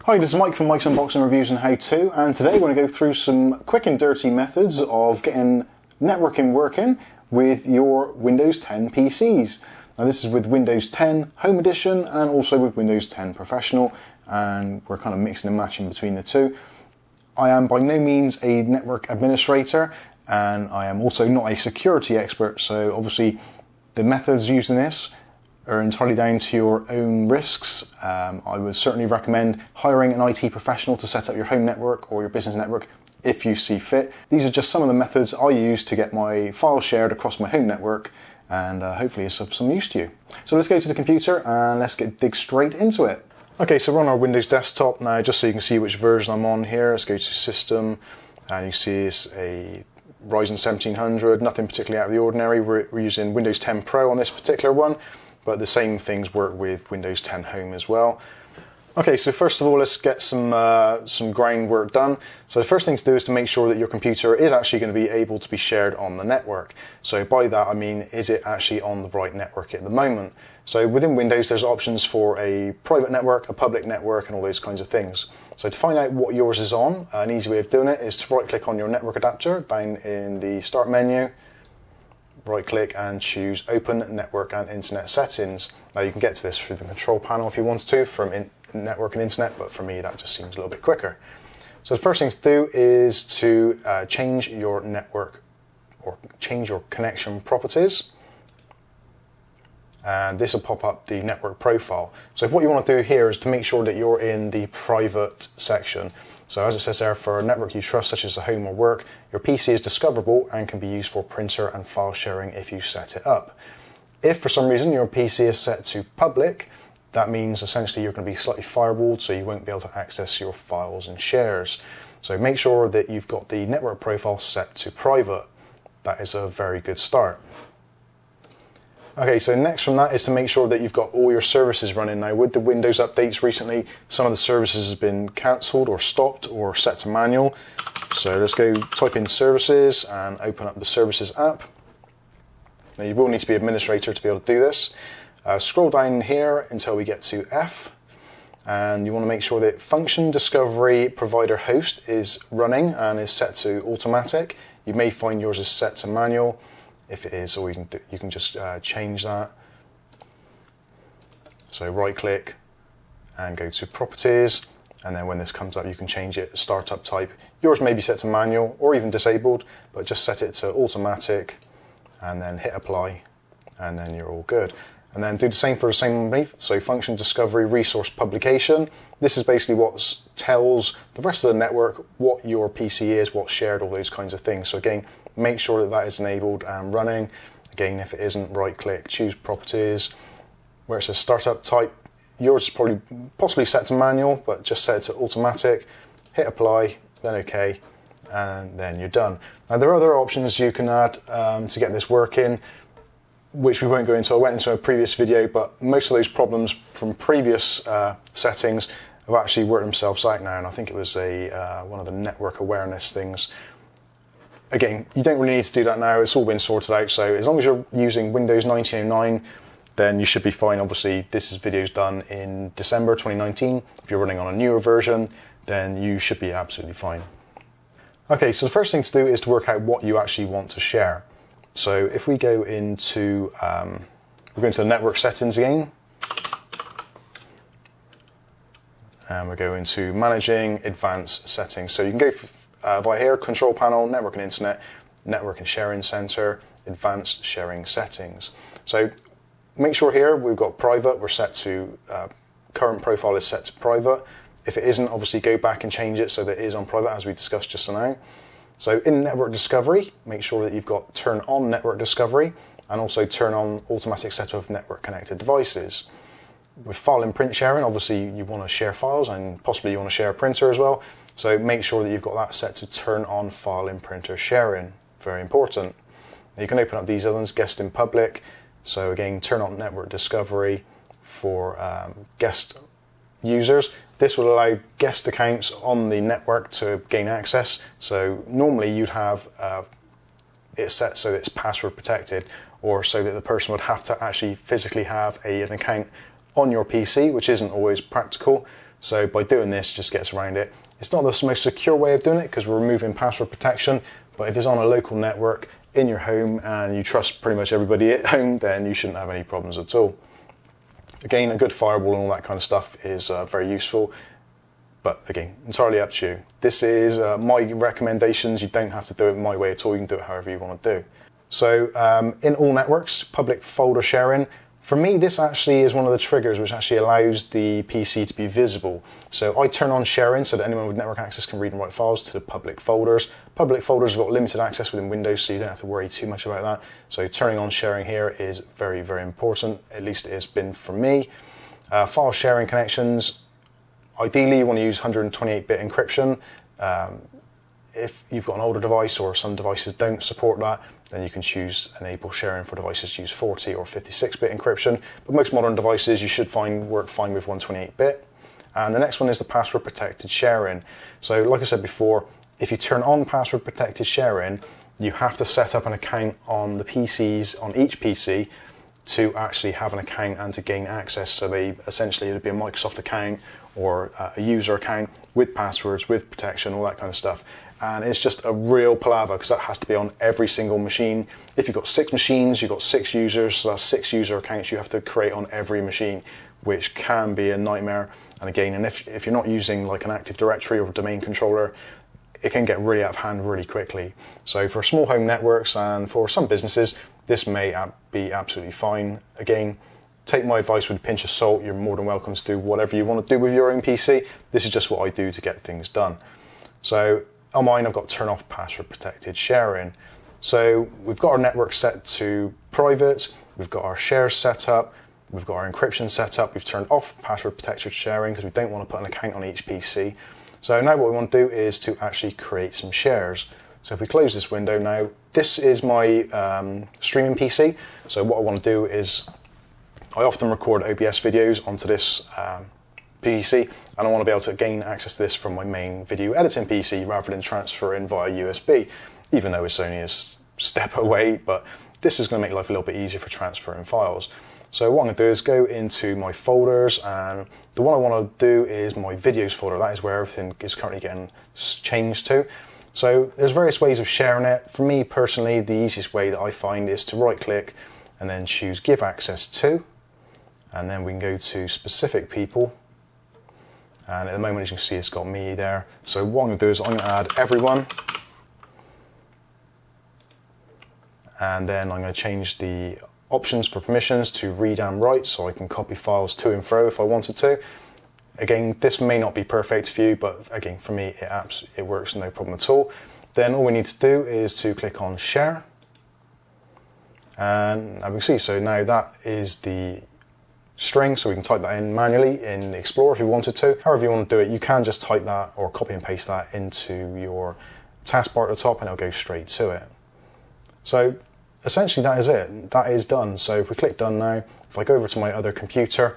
Hi, this is Mike from Mike's Unboxing Reviews and How To, and today we're going to go through some quick and dirty methods of getting networking working with your Windows 10 PCs. Now this is with Windows 10 Home Edition and also with Windows 10 Professional, and we're kind of mixing and matching between the two. I am by no means a network administrator, and I am also not a security expert, so obviously the methods used in this are entirely down to your own risks. I would certainly recommend hiring an IT professional to set up your home network or your business network if you see fit. These are just some of the methods I use to get my files shared across my home network, and hopefully it's of some use to you. So let's go to the computer and let's dig straight into it. Okay, so we're on our Windows desktop now, just so you can see which version I'm on here. Let's go to System, and you see it's a Ryzen 1700, nothing particularly out of the ordinary. We're using Windows 10 Pro on this particular one, but the same things work with Windows 10 Home as well. Okay, so first of all, let's get some groundwork done. So the first thing to do is to make sure that your computer is actually going to be able to be shared on the network. So by that I mean, is it actually on the right network at the moment? So within Windows there's options for a private network, a public network, and all those kinds of things. So to find out what yours is on, an easy way of doing it is to right click on your network adapter down in the Start menu. Right click and choose Open Network and Internet Settings. Now you can get to this through the control panel if you want to from Network and Internet, but for me that just seems a little bit quicker. So the first thing to do is to change your network or change your connection properties, and this will pop up the network profile. So what you want to do here is to make sure that you're in the private section. So as it says there, for a network you trust, such as the home or work, your PC is discoverable and can be used for printer and file sharing if you set it up. If for some reason your PC is set to public, that means essentially you're going to be slightly firewalled, so you won't be able to access your files and shares. So make sure that you've got the network profile set to private. That is a very good start. Okay, so next from that is to make sure that you've got all your services running. Now with the Windows updates recently, some of the services have been cancelled or stopped or set to manual. So let's go type in services and open up the services app. Now you will need to be administrator to be able to do this. Scroll down here until we get to F, and you want to make sure that function discovery provider host is running and is set to automatic. You may find yours is set to manual. If it is, or you can just change that. So right click and go to properties, and then when this comes up you can change it startup type. Yours may be set to manual or even disabled, but just set it to automatic and then hit apply, and then you're all good. And then do the same for the same underneath. So function discovery resource publication. This is basically what tells the rest of the network what your PC is, what's shared, all those kinds of things. So again, make sure that that is enabled and running. Again, if it isn't, right click, choose properties. Where it says startup type, yours is possibly set to manual, but just set it to automatic, hit apply, then OK, and then you're done. Now there are other options you can add to get this working, which we won't go into. I went into a previous video, but most of those problems from previous settings have actually worked themselves out now, and I think it was one of the network awareness things. Again, you don't really need to do that now, it's all been sorted out, so as long as you're using Windows 1909, then you should be fine. Obviously, this video's done in December 2019. If you're running on a newer version, then you should be absolutely fine. Okay, so the first thing to do is to work out what you actually want to share. So if we go into, we're going to the network settings again, and we're going to managing advanced settings. So you can go via here, control panel, network and internet, network and sharing center, advanced sharing settings. So make sure here we've got private, we're set to, current profile is set to private. If it isn't, obviously go back and change it so that it is on private, as we discussed just now. So in network discovery, make sure that you've got turn on network discovery and also turn on automatic setup of network connected devices. With file and print sharing, obviously you want to share files and possibly you want to share a printer as well. So make sure that you've got that set to turn on file and printer sharing. Very important. Now you can open up these other ones, guest in public. So again, turn on network discovery for guest users. This will allow guest accounts on the network to gain access. So normally you'd have it set so that it's password protected, or so that the person would have to actually physically have an account on your PC, which isn't always practical. So by doing this, just gets around it. It's not the most secure way of doing it because we're removing password protection, but if it's on a local network in your home and you trust pretty much everybody at home, then you shouldn't have any problems at all. Again, a good firewall and all that kind of stuff is very useful, but again, entirely up to you. This is my recommendations. You don't have to do it my way at all. You can do it however you want to do. So in all networks, public folder sharing. For me, this actually is one of the triggers which actually allows the PC to be visible. So I turn on sharing so that anyone with network access can read and write files to the public folders. Public folders have got limited access within Windows, so you don't have to worry too much about that. So turning on sharing here is very, very important. At least it has been for me. File sharing connections. Ideally, you want to use 128-bit encryption. If you've got an older device or some devices don't support that, then you can choose enable sharing for devices to use 40 or 56-bit encryption. But most modern devices you should find work fine with 128-bit. And the next one is the password protected sharing. So like I said before, if you turn on password protected sharing, you have to set up an account on the PCs, on each PC, to actually have an account and to gain access. So they essentially, it would be a Microsoft account or a user account with passwords, with protection, all that kind of stuff. And it's just a real palaver because that has to be on every single machine. If you've got 6 machines, you've got 6 users, so that's 6 user accounts you have to create on every machine, which can be a nightmare. And again, and if you're not using like an Active Directory or domain controller, it can get really out of hand really quickly. So for small home networks and for some businesses, this may be absolutely fine. Again, take my advice with a pinch of salt. You're more than welcome to do whatever you want to do with your own PC. This is just what I do to get things done. So on mine, I've got turn off password protected sharing. So we've got our network set to private, we've got our shares set up, we've got our encryption set up, we've turned off password protected sharing because we don't want to put an account on each PC. So now what we want to do is to actually create some shares. So if we close this window now, this is my streaming PC. So what I want to do is, I often record OBS videos onto this PC, and I want to be able to gain access to this from my main video editing PC rather than transferring via USB, even though it's only a step away, but this is going to make life a little bit easier for transferring files. So what I'm going to do is go into my folders, and the one I want to do is my videos folder. That is where everything is currently getting changed to. So there's various ways of sharing it. For me personally, the easiest way that I find is to right click and then choose give access to, and then we can go to specific people. And at the moment, as you can see, it's got me there. So what I'm going to do is I'm going to add everyone. And then I'm going to change the options for permissions to read and write, so I can copy files to and fro if I wanted to. Again, this may not be perfect for you, but again, for me, it works no problem at all. Then all we need to do is to click on share. And as we can see, so now that is the string, so we can type that in manually in Explorer if you wanted to. However you want to do it, you can just type that or copy and paste that into your taskbar at the top and it'll go straight to it. So essentially that is it, that is done. So if we click done now, if I go over to my other computer,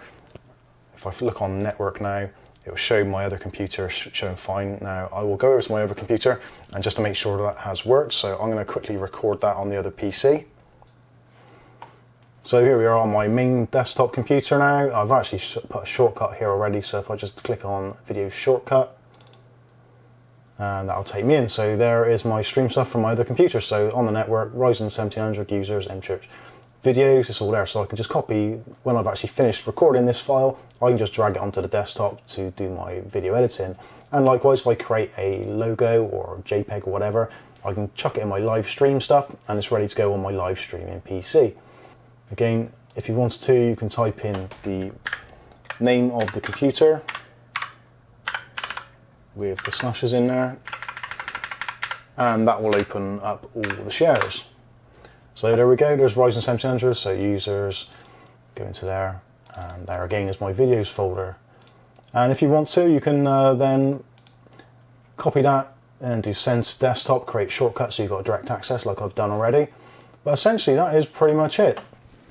if I look on network now, it will show my other computer showing fine. Now I will go over to my other computer and just to make sure that has worked, so I'm going to quickly record that on the other PC. So here we are on my main desktop computer now. I've actually put a shortcut here already, so if I just click on video shortcut, and that'll take me in. So there is my stream stuff from my other computer. So on the network, Ryzen 1700 users, mchurch videos, it's all there. So I can just copy, when I've actually finished recording this file, I can just drag it onto the desktop to do my video editing. And likewise, if I create a logo or a JPEG or whatever, I can chuck it in my live stream stuff and it's ready to go on my live streaming PC. Again, if you wanted to, you can type in the name of the computer with the slashes in there, and that will open up all the shares. So there we go, there's Ryzen 1700, so users, go into there, and there again is my videos folder. And if you want to, you can then copy that and do send to desktop, create shortcuts so you've got direct access like I've done already. But essentially that is pretty much it.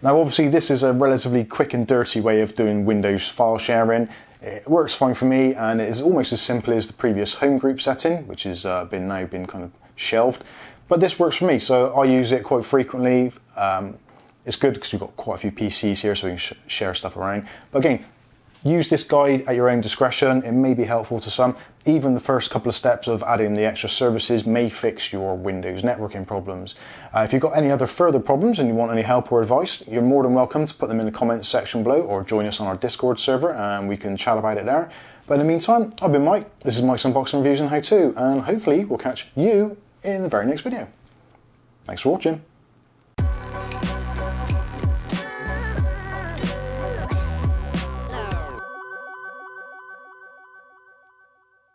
Now obviously this is a relatively quick and dirty way of doing Windows file sharing. It works fine for me and it is almost as simple as the previous home group setting, which has now been kind of shelved. But this works for me, so I use it quite frequently. It's good because we've got quite a few PCs here so we can share stuff around. But again, use this guide at your own discretion. It may be helpful to some. Even the first couple of steps of adding the extra services may fix your Windows networking problems. If you've got any other further problems and you want any help or advice, you're more than welcome to put them in the comments section below or join us on our Discord server and we can chat about it there. But in the meantime, I've been Mike, this is Mike's Unboxing Reviews and How To, and hopefully we'll catch you in the very next video. Thanks for watching.